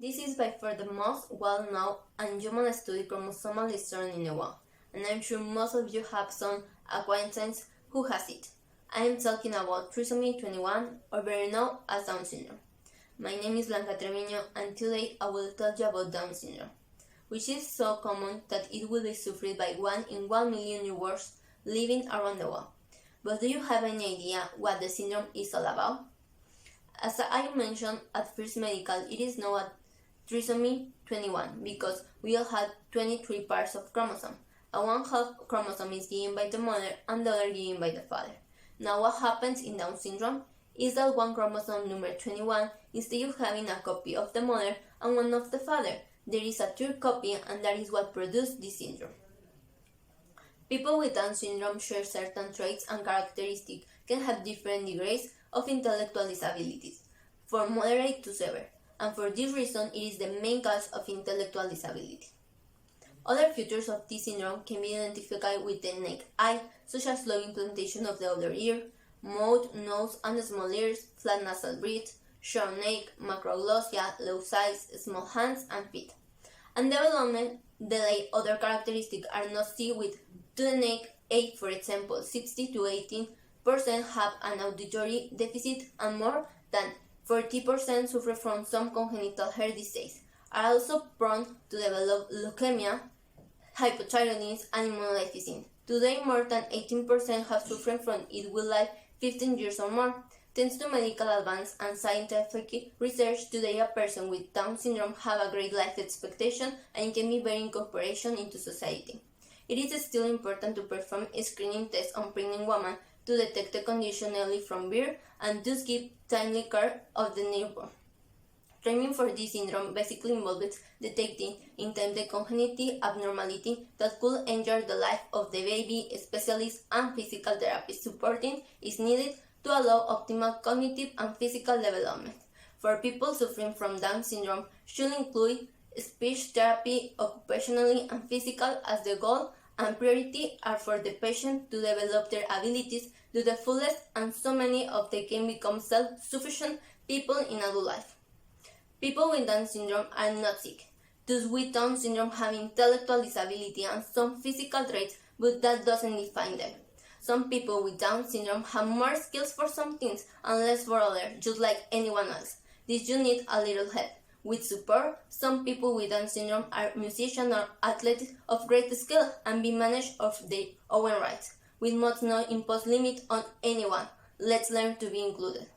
This is by far the most well-known and human studied chromosomal disorder in the world, and I'm sure most of you have some acquaintance who has it. I am talking about Trisomy 21, or better known as Down syndrome. My name is Blanca Treviño, and today I will tell you about Down syndrome, which is so common that it will be suffered by 1 in 1 million newborns living around the world. But do you have any idea what the syndrome is all about? As I mentioned at First Medical, it is known as Trisomy 21 because we all have 23 pairs of chromosome, and one half chromosome is given by the mother and the other given by the father. Now what happens in Down syndrome is that one chromosome number 21, instead of having a copy of the mother and one of the father, there is a third copy, and that is what produces this syndrome. People with Down syndrome share certain traits and characteristics, can have different degrees of intellectual disabilities, from moderate to severe, and for this reason it is the main cause of intellectual disability. Other features of this syndrome can be identified with the naked eye, such as low implantation of the outer ear, mouth, nose, and small ears, flat nasal breath, short neck, macroglossia, low size, small hands and feet. And development delay. Other characteristics are not seen with the naked eye. For example, 60 to 18% have an auditory deficit, and more than 40% suffer from some congenital heart disease, are also prone to develop leukemia, hypothyroidism, and immunodeficiency. Today, more than 18% have suffered from it will live 15 years or more. Thanks to medical advance and scientific research, today a person with Down syndrome have a great life expectation and can be very incorporation into society. It is still important to perform a screening test on pregnant women to detect the condition early from birth and thus give timely care of the newborn. Treatment for this syndrome basically involves detecting in time the congenital abnormality that could injure the life of the baby. Specialists and physical therapy supporting is needed to allow optimal cognitive and physical development. For people suffering from Down syndrome should include speech therapy, occupationally and physical, as the goal and priority are for the patient to develop their abilities to the fullest, and so many of them can become self-sufficient people in adult life. People with Down syndrome are not sick. Those with Down syndrome have intellectual disability and some physical traits, but that doesn't define them. Some people with Down syndrome have more skills for some things and less for others, just like anyone else. This you need a little help. With support, some people with Down syndrome are musicians or athletes of great skill and be managed of their own rights. We must not impose limit on anyone. Let's learn to be included.